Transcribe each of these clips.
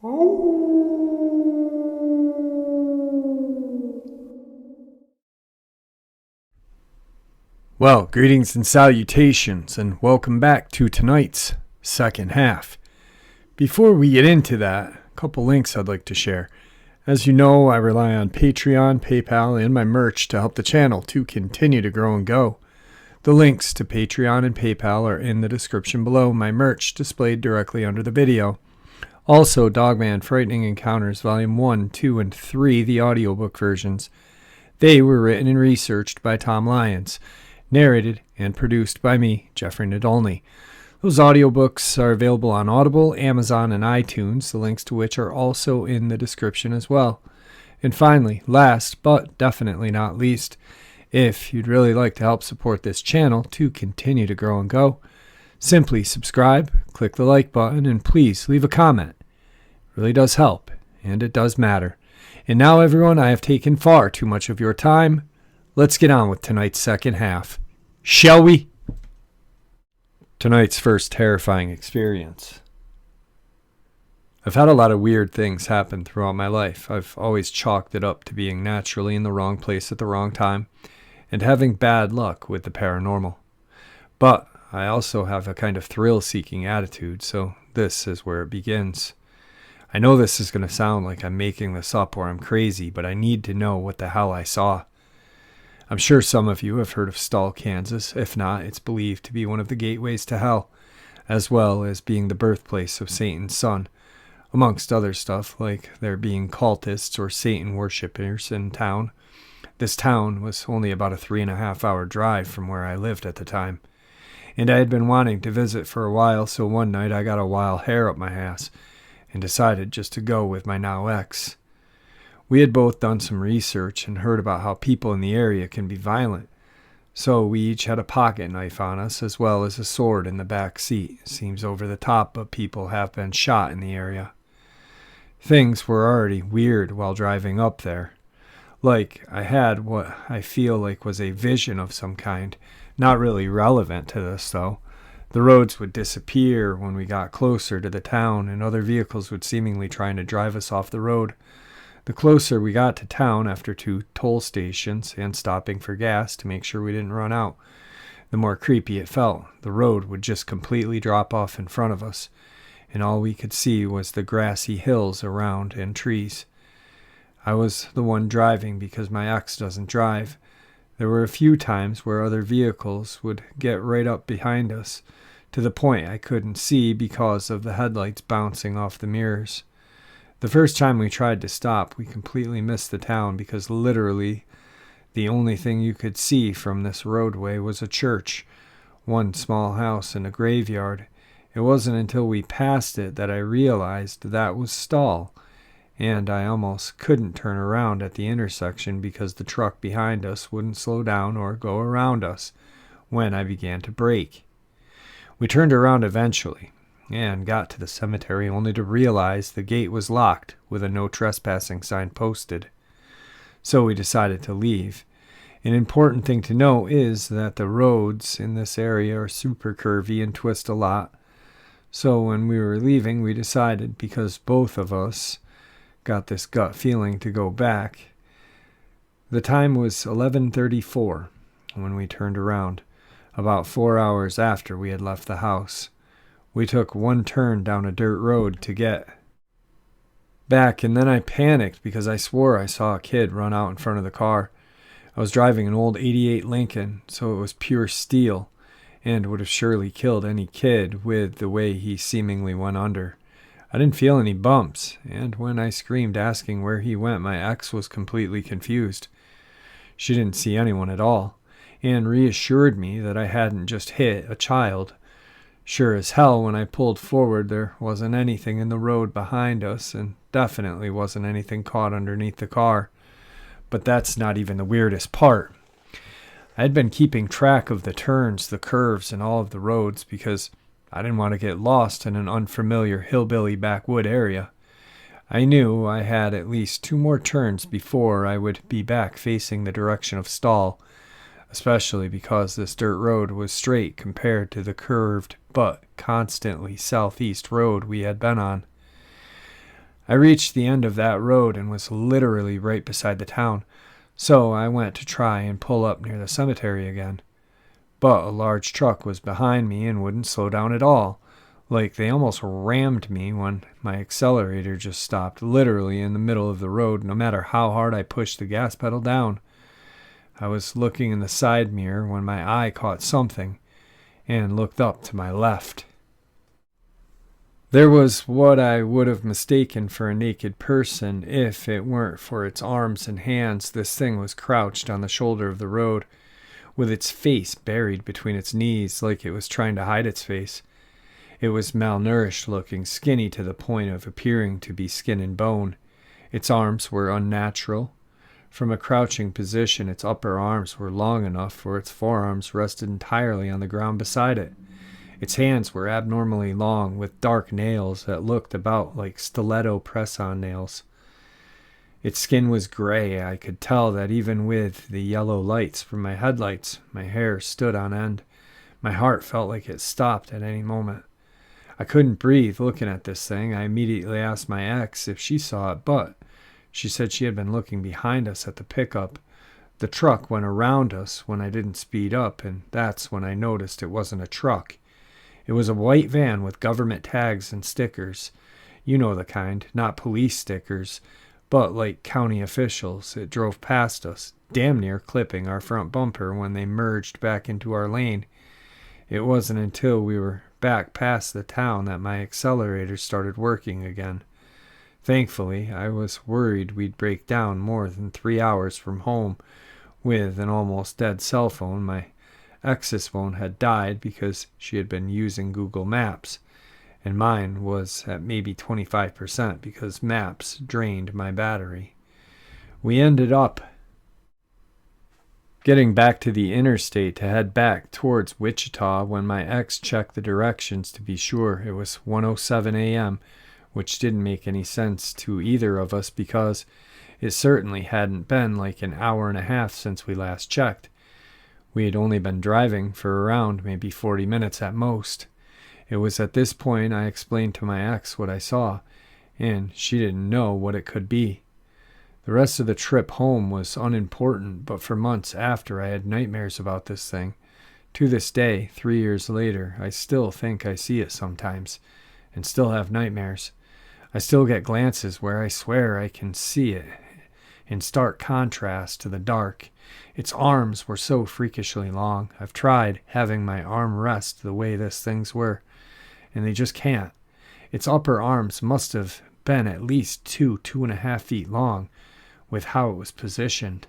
Well, greetings and salutations, and welcome back to tonight's second half. Before we get into that, a couple links I'd like to share. As you know, I rely on Patreon, PayPal, and my merch to help the channel to continue to grow and go. The links to Patreon and PayPal are in the description below, my merch displayed directly under the video. Also, Dogman Frightening Encounters Volume 1, 2, and 3, the audiobook versions. They were written and researched by Tom Lyons, narrated and produced by me, Jeffrey Nadolny. Those audiobooks are available on Audible, Amazon, and iTunes, the links to which are also in the description as well. And finally, last but definitely not least, if you'd really like to help support this channel to continue to grow and go, simply subscribe, click the like button, and please leave a comment. It really does help, and it does matter. And now, everyone, I have taken far too much of your time. Let's get on with tonight's second half. Shall we? Tonight's first terrifying experience. I've had a lot of weird things happen throughout my life. I've always chalked it up to being naturally in the wrong place at the wrong time and having bad luck with the paranormal. But I also have a kind of thrill-seeking attitude, so this is where it begins. I know this is going to sound like I'm making this up or I'm crazy, but I need to know what the hell I saw. I'm sure some of you have heard of Stall, Kansas. If not, it's believed to be one of the gateways to hell, as well as being the birthplace of Satan's son, amongst other stuff like there being cultists or Satan worshippers in town. This town was only about a 3.5-hour drive from where I lived at the time, and I had been wanting to visit for a while, so one night I got a wild hair up my ass and decided just to go with my now ex. We had both done some research and heard about how people in the area can be violent, so we each had a pocket knife on us as well as a sword in the back seat. Seems over the top, but people have been shot in the area. Things were already weird while driving up there. Like, I had what I feel like was a vision of some kind, not really relevant to this though. The roads would disappear when we got closer to the town, and other vehicles would seemingly trying to drive us off the road. The closer we got to town after 2 toll stations and stopping for gas to make sure we didn't run out, the more creepy it felt. The road would just completely drop off in front of us, and all we could see was the grassy hills around and trees. I was the one driving because my ex doesn't drive. There were a few times where other vehicles would get right up behind us, to the point I couldn't see because of the headlights bouncing off the mirrors. The first time we tried to stop, we completely missed the town because literally the only thing you could see from this roadway was a church, one small house, and a graveyard. It wasn't until we passed it that I realized that was Stall, and I almost couldn't turn around at the intersection because the truck behind us wouldn't slow down or go around us when I began to brake. We turned around eventually and got to the cemetery only to realize the gate was locked with a no trespassing sign posted. So we decided to leave. An important thing to know is that the roads in this area are super curvy and twist a lot. So when we were leaving, we decided, because both of us got this gut feeling to go back. The time was 11:34 when we turned around, about 4 hours after we had left the house. We took one turn down a dirt road to get back, and then I panicked because I swore I saw a kid run out in front of the car. I was driving an old '88 Lincoln, so it was pure steel, and would have surely killed any kid with the way he seemingly went under. I didn't feel any bumps, and when I screamed asking where he went, my ex was completely confused. She didn't see anyone at all, and reassured me that I hadn't just hit a child. Sure as hell, when I pulled forward, there wasn't anything in the road behind us, and definitely wasn't anything caught underneath the car. But that's not even the weirdest part. I had been keeping track of the turns, the curves, and all of the roads because I didn't want to get lost in an unfamiliar hillbilly backwood area. I knew I had at least 2 more turns before I would be back facing the direction of Stall, especially because this dirt road was straight compared to the curved but constantly southeast road we had been on. I reached the end of that road and was literally right beside the town, so I went to try and pull up near the cemetery again. But a large truck was behind me and wouldn't slow down at all. Like they almost rammed me when my accelerator just stopped, literally in the middle of the road, no matter how hard I pushed the gas pedal down. I was looking in the side mirror when my eye caught something and looked up to my left. There was what I would have mistaken for a naked person if it weren't for its arms and hands. This thing was crouched on the shoulder of the road, with its face buried between its knees like it was trying to hide its face. It was malnourished looking, skinny to the point of appearing to be skin and bone. Its arms were unnatural. From a crouching position, its upper arms were long enough for its forearms rested entirely on the ground beside it. Its hands were abnormally long, with dark nails that looked about like stiletto press-on nails. Its skin was gray. I could tell that even with the yellow lights from my headlights, my hair stood on end. My heart felt like it stopped at any moment. I couldn't breathe looking at this thing. I immediately asked my ex if she saw it, but she said she had been looking behind us at the pickup. The truck went around us when I didn't speed up, and that's when I noticed it wasn't a truck. It was a white van with government tags and stickers. You know the kind, not police stickers, but like county officials. It drove past us, damn near clipping our front bumper when they merged back into our lane. It wasn't until we were back past the town that my accelerator started working again. Thankfully, I was worried we'd break down more than 3 hours from home with an almost dead cell phone. My ex's phone had died because she had been using Google Maps, and mine was at maybe 25% because Maps drained my battery. We ended up getting back to the interstate to head back towards Wichita when my ex checked the directions to be sure. It was 1:07 a.m., which didn't make any sense to either of us because it certainly hadn't been like an hour and a half since we last checked. We had only been driving for around maybe 40 minutes at most. It was at this point I explained to my ex what I saw, and she didn't know what it could be. The rest of the trip home was unimportant, but for months after I had nightmares about this thing. To this day, 3 years later, I still think I see it sometimes, and still have nightmares. I still get glances where I swear I can see it, in stark contrast to the dark. Its arms were so freakishly long. I've tried having my arm rest the way this thing's were, and they just can't. Its upper arms must have been at least 2.5 feet long, with how it was positioned.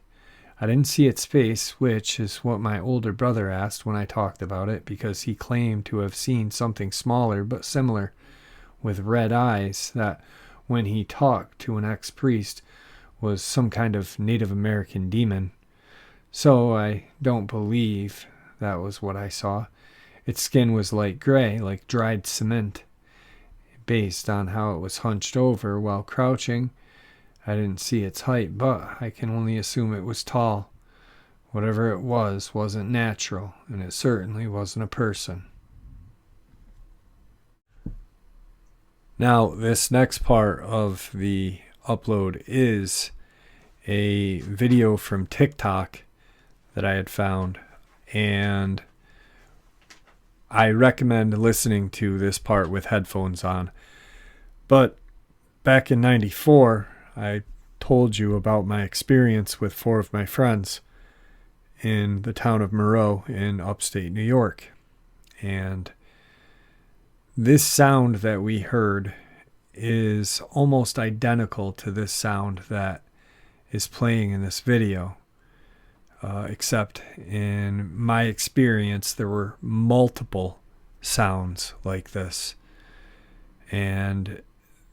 I didn't see its face, which is what my older brother asked when I talked about it, because he claimed to have seen something smaller but similar, with red eyes, that when he talked to an ex-priest was some kind of Native American demon. So I don't believe that was what I saw. Its skin was light gray, like dried cement. Based on how it was hunched over while crouching, I didn't see its height, but I can only assume it was tall. Whatever it was wasn't natural, and it certainly wasn't a person. Now, this next part of the upload is a video from TikTok that I had found, and I recommend listening to this part with headphones on. But back in '94, I told you about my experience with 4 of my friends in the town of Moreau in upstate New York. And this sound that we heard is almost identical to this sound that is playing in this video. Except in my experience, there were multiple sounds like this. And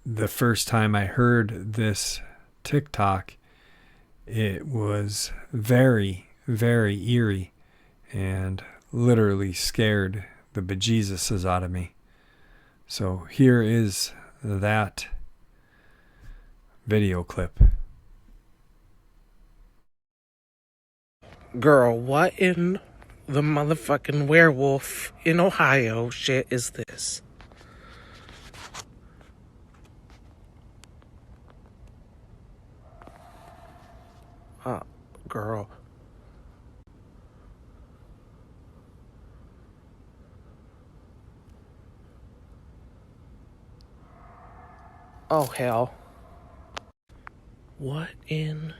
the first time I heard this TikTok, it was very, very eerie and literally scared the bejesuses out of me. So here is that video clip. Girl, what in the motherfucking werewolf in Ohio shit is this? Girl. Oh, hell. What in...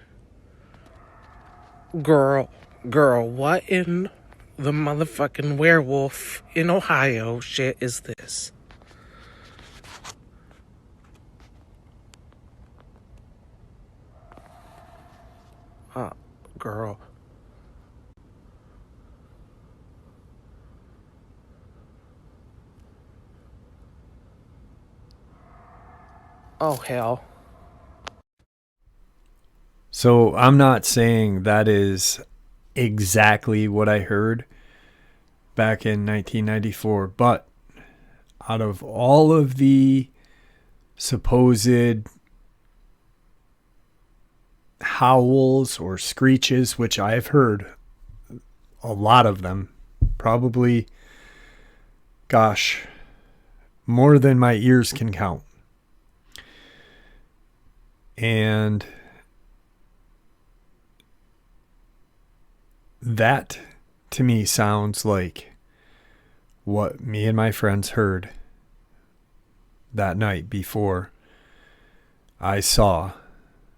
Girl, what in the motherfucking werewolf in Ohio shit is this? Girl. Oh, hell. So I'm not saying that is exactly what I heard back in 1994, but out of all of the supposed howls or screeches, which I've heard a lot of them, probably, gosh, more than my ears can count. And that to me sounds like what me and my friends heard that night before I saw,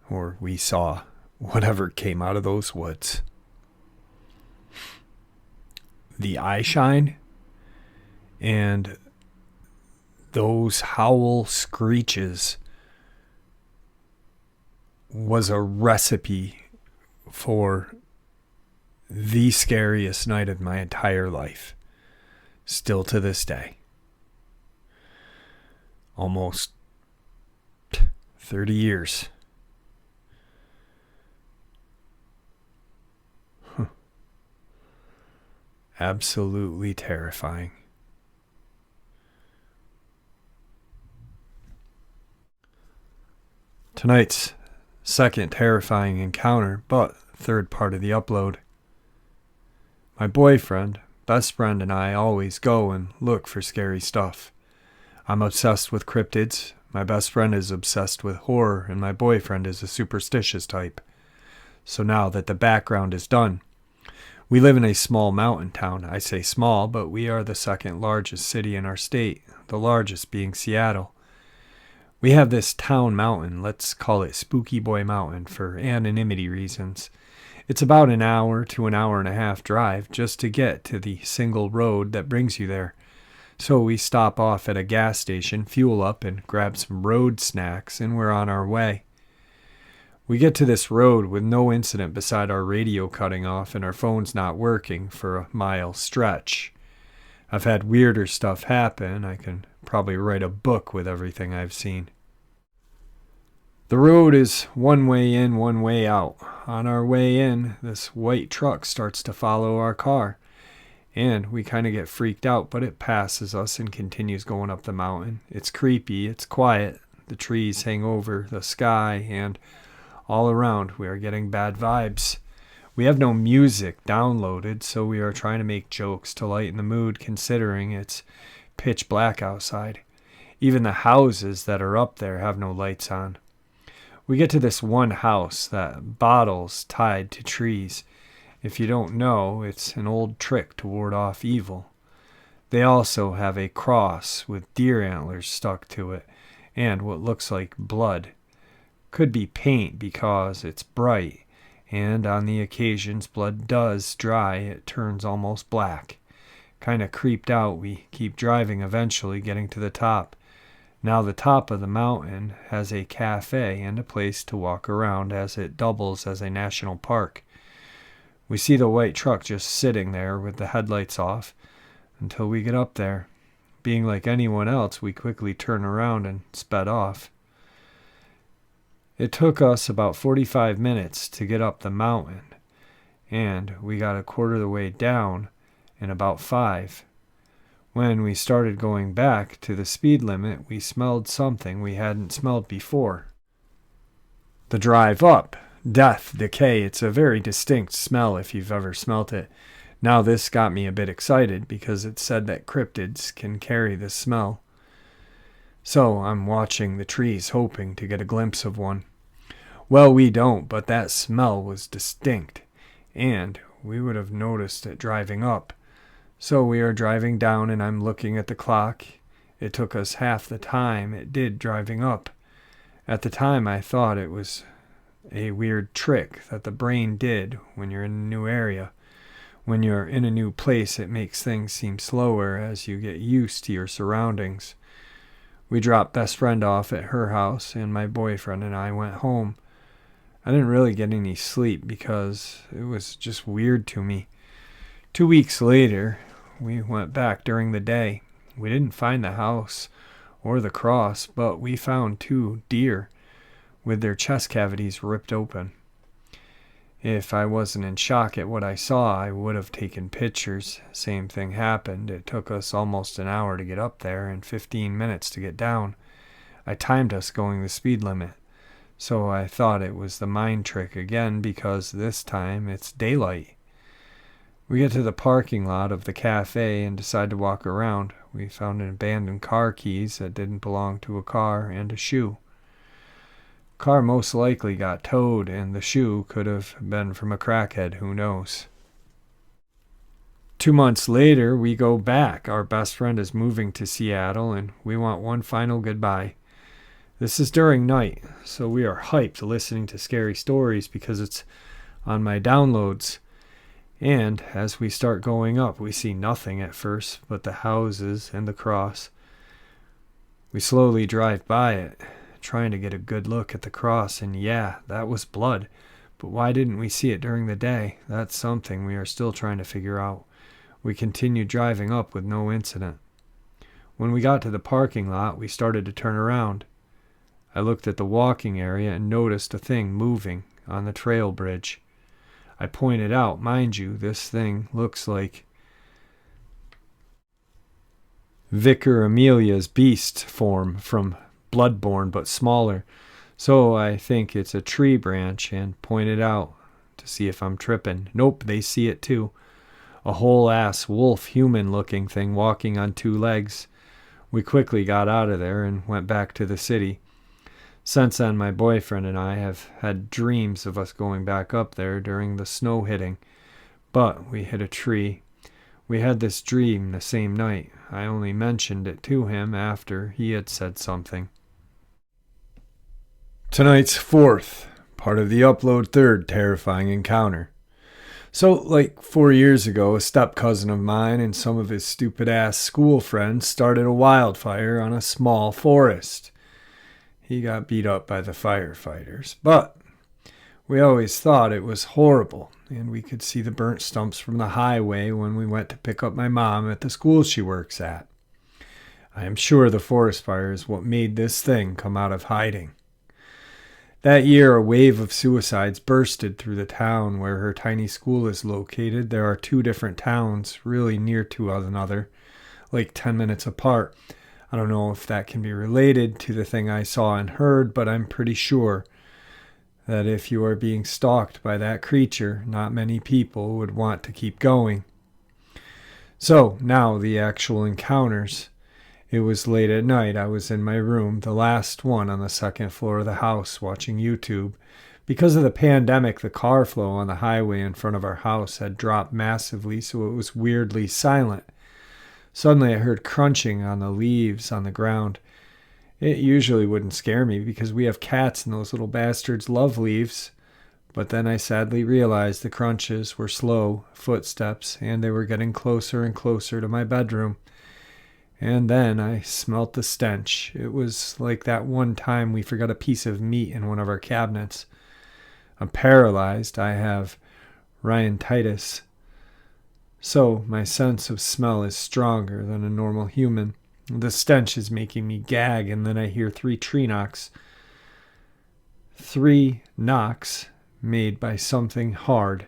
or we saw, whatever came out of those woods. The eye shine and those howl screeches was a recipe for the scariest night of my entire life. Still to this day. Almost 30 years. Absolutely terrifying. Tonight's second terrifying encounter, but third part of the upload. My boyfriend, best friend, and I always go and look for scary stuff. I'm obsessed with cryptids, my best friend is obsessed with horror, and my boyfriend is a superstitious type. So now that the background is done, we live in a small mountain town. I say small, but we are the second largest city in our state, the largest being Seattle. We have this town mountain, let's call it Spooky Boy Mountain for anonymity reasons. It's about an hour to an hour and a half drive just to get to the single road that brings you there. So we stop off at a gas station, fuel up, and grab some road snacks, and we're on our way. We get to this road with no incident beside our radio cutting off and our phones not working for a mile stretch. I've had weirder stuff happen. I can probably write a book with everything I've seen. The road is one way in, one way out. On our way in, this white truck starts to follow our car. And we kind of get freaked out, but it passes us and continues going up the mountain. It's creepy, it's quiet. The trees hang over the sky, and all around we are getting bad vibes. We have no music downloaded, so we are trying to make jokes to lighten the mood considering it's pitch black outside. Even the houses that are up there have no lights on. We get to this one house that bottles tied to trees. If you don't know, it's an old trick to ward off evil. They also have a cross with deer antlers stuck to it and what looks like blood. Could be paint because it's bright, and on the occasions blood does dry, it turns almost black. Kinda creeped out, we keep driving, eventually getting to the top. Now the top of the mountain has a cafe and a place to walk around as it doubles as a national park. We see the white truck just sitting there with the headlights off until we get up there. Being like anyone else, we quickly turn around and sped off. It took us about 45 minutes to get up the mountain, and we got a quarter of the way down in about 5. When we started going back to the speed limit, we smelled something we hadn't smelled before. The drive up, death, decay, it's a very distinct smell if you've ever smelt it. Now this got me a bit excited because it said that cryptids can carry this smell. So I'm watching the trees hoping to get a glimpse of one. Well, we don't, but that smell was distinct, and we would have noticed it driving up. So we are driving down, and I'm looking at the clock. It took us half the time it did driving up. At the time, I thought it was a weird trick that the brain did when you're in a new area. When you're in a new place, it makes things seem slower as you get used to your surroundings. We dropped best friend off at her house, and my boyfriend and I went home. I didn't really get any sleep because it was just weird to me. 2 weeks later, we went back during the day. We didn't find the house or the cross, but we found 2 deer with their chest cavities ripped open. If I wasn't in shock at what I saw, I would have taken pictures. Same thing happened. It took us almost an hour to get up there and 15 minutes to get down. I timed us going the speed limit. So I thought it was the mind trick again because this time it's daylight. We get to the parking lot of the cafe and decide to walk around. We found an abandoned car keys that didn't belong to a car and a shoe. Car most likely got towed, and the shoe could have been from a crackhead, who knows. 2 months later, we go back. Our best friend is moving to Seattle, and we want one final goodbye. This is during night, so we are hyped listening to scary stories because it's on my downloads. And as we start going up, we see nothing at first but the houses and the cross. We slowly drive by it, trying to get a good look at the cross, and yeah, that was blood. But why didn't we see it during the day? That's something we are still trying to figure out. We continued driving up with no incident. When we got to the parking lot, we started to turn around. I looked at the walking area and noticed a thing moving on the trail bridge. I pointed out, mind you, this thing looks like Vicar Amelia's beast form from Bloodborne, but smaller. So I think it's a tree branch and pointed out to see if I'm tripping. Nope, they see it too. A whole-ass wolf human-looking thing walking on 2 legs. We quickly got out of there and went back to the city. Since then, my boyfriend and I have had dreams of us going back up there during the snow hitting. But we hit a tree. We had this dream the same night. I only mentioned it to him after he had said something. Tonight's 4th, part of the upload 3rd terrifying encounter. So, like 4 years ago, a step-cousin of mine and some of his stupid-ass school friends started a wildfire on a small forest. He got beat up by the firefighters, but we always thought it was horrible, and we could see the burnt stumps from the highway when we went to pick up my mom at the school she works at. I am sure the forest fire is what made this thing come out of hiding. That year, a wave of suicides bursted through the town where her tiny school is located. There are 2 different towns really near to one another, like 10 minutes apart. I don't know if that can be related to the thing I saw and heard, but I'm pretty sure that if you are being stalked by that creature, not many people would want to keep going. So, now the actual encounters. It was late at night. I was in my room, the last one on the 2nd floor of the house, watching YouTube. Because of the pandemic, the car flow on the highway in front of our house had dropped massively, so it was weirdly silent. Suddenly I heard crunching on the leaves on the ground. It usually wouldn't scare me because we have cats and those little bastards love leaves. But then I sadly realized the crunches were slow footsteps and they were getting closer and closer to my bedroom. And then I smelt the stench. It was like that one time we forgot a piece of meat in one of our cabinets. I'm paralyzed. I have rhinitis. So my sense of smell is stronger than a normal human. The stench is making me gag, and then I hear 3 tree knocks. 3 knocks made by something hard.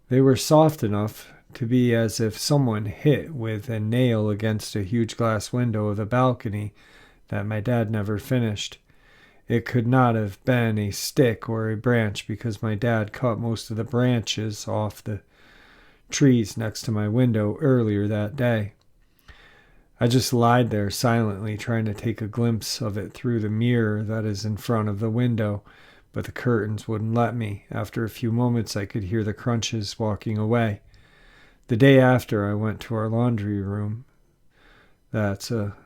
They were soft enough to be as if someone hit with a nail against a huge glass window of the balcony that my dad never finished. It could not have been a stick or a branch because my dad cut most of the branches off the trees next to my window earlier that day. I just lied there silently trying to take a glimpse of it through the mirror that is in front of the window, but the curtains wouldn't let me. After a few moments, I could hear the crunches walking away. The day after, I went to our laundry room. That's a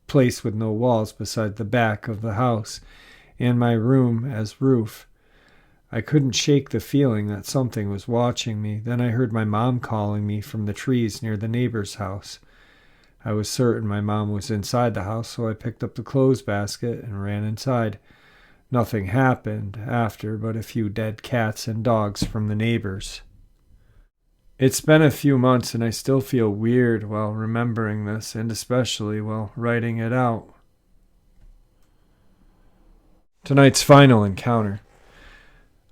place with no walls beside the back of the house, and my room as roof. I couldn't shake the feeling that something was watching me. Then I heard my mom calling me from the trees near the neighbor's house. I was certain my mom was inside the house, so I picked up the clothes basket and ran inside. Nothing happened after but a few dead cats and dogs from the neighbors. It's been a few months and I still feel weird while remembering this, and especially while writing it out. Tonight's final encounter.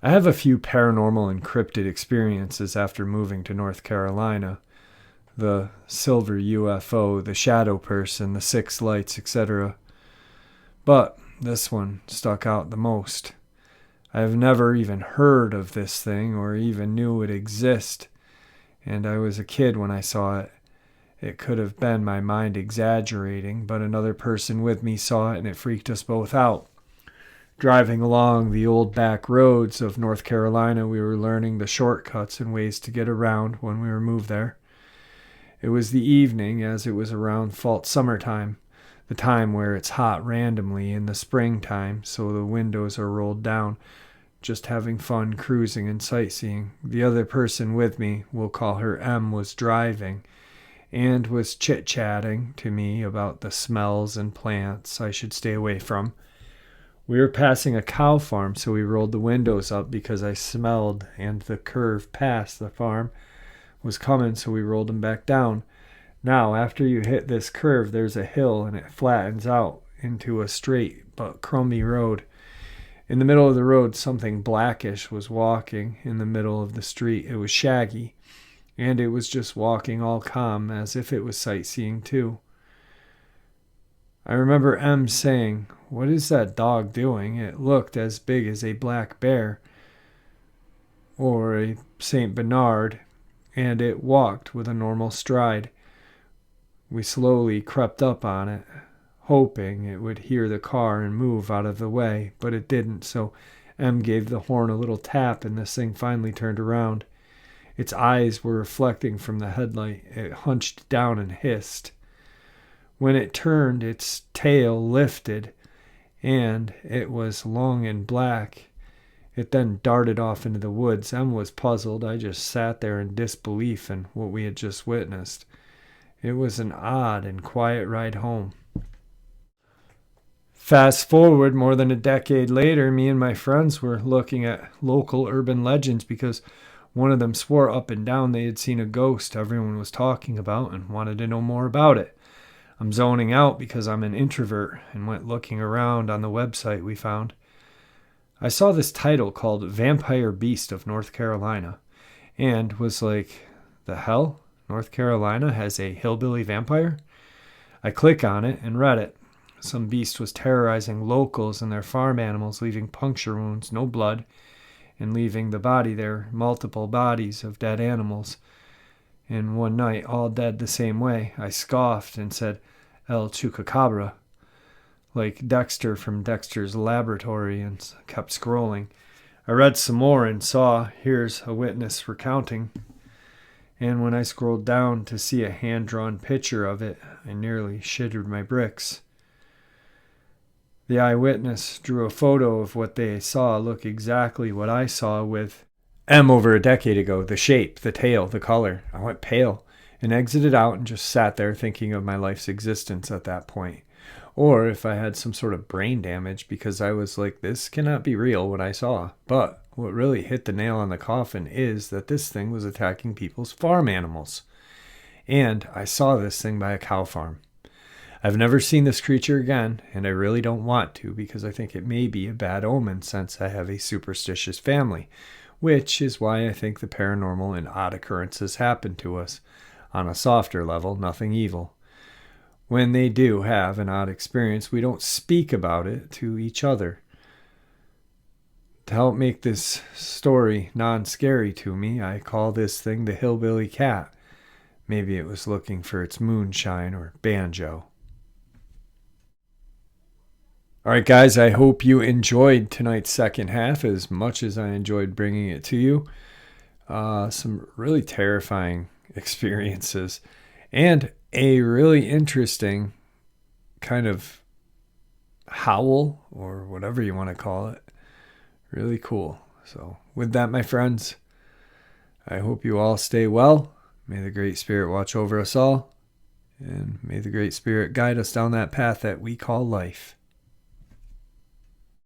I have a few paranormal and cryptid experiences after moving to North Carolina. The silver UFO, the shadow person, the six lights, etc. But this one stuck out the most. I have never even heard of this thing or even knew it existed. And I was a kid when I saw it. It could have been my mind exaggerating, but another person with me saw it and it freaked us both out. Driving along the old back roads of North Carolina, we were learning the shortcuts and ways to get around when we were moved there. It was the evening, as it was around fall summertime, the time where it's hot randomly in the springtime, so the windows are rolled down, just having fun cruising and sightseeing. The other person with me, we'll call her M, was driving and was chit-chatting to me about the smells and plants I should stay away from. We were passing a cow farm, so we rolled the windows up because I smelled, and the curve past the farm was coming, so we rolled them back down. Now, after you hit this curve, there's a hill, and it flattens out into a straight but crummy road. In the middle of the road, something blackish was walking in the middle of the street. It was shaggy, and it was just walking all calm, as if it was sightseeing too. I remember M saying, "What is that dog doing? It looked as big as a black bear or a Saint Bernard, and it walked with a normal stride." We slowly crept up on it, hoping it would hear the car and move out of the way, but it didn't, so M gave the horn a little tap and this thing finally turned around. Its eyes were reflecting from the headlight. It hunched down and hissed. When it turned, its tail lifted, and it was long and black. It then darted off into the woods. Em was puzzled. I just sat there in disbelief in what we had just witnessed. It was an odd and quiet ride home. Fast forward more than a decade later, me and my friends were looking at local urban legends because one of them swore up and down they had seen a ghost everyone was talking about and wanted to know more about it. I'm zoning out because I'm an introvert and went looking around on the website we found. I saw this title called Vampire Beast of North Carolina and was like, the hell? North Carolina has a hillbilly vampire? I click on it and read it. Some beast was terrorizing locals and their farm animals, leaving puncture wounds, no blood, and leaving the body there, multiple bodies of dead animals. And one night, all dead the same way, I scoffed and said, El Chupacabra, like Dexter from Dexter's Laboratory, and kept scrolling. I read some more and saw, here's a witness recounting. And when I scrolled down to see a hand-drawn picture of it, I nearly shitted my bricks. The eyewitness drew a photo of what they saw look exactly what I saw with M over a decade ago, the shape, the tail, the color. I went pale and exited out and just sat there thinking of my life's existence at that point. Or if I had some sort of brain damage, because I was like, this cannot be real what I saw. But what really hit the nail on the coffin is that this thing was attacking people's farm animals. And I saw this thing by a cow farm. I've never seen this creature again, and I really don't want to because I think it may be a bad omen since I have a superstitious family, which is why I think the paranormal and odd occurrences happen to us. On a softer level, nothing evil. When they do have an odd experience, we don't speak about it to each other. To help make this story non-scary to me, I call this thing the hillbilly cat. Maybe it was looking for its moonshine or banjo. All right, guys, I hope you enjoyed tonight's second half as much as I enjoyed bringing it to you. Some really terrifying experiences and a really interesting kind of howl or whatever you want to call it. Really cool. So, with that, my friends, I hope you all stay well. May the Great Spirit watch over us all. And may the Great Spirit guide us down that path that we call life.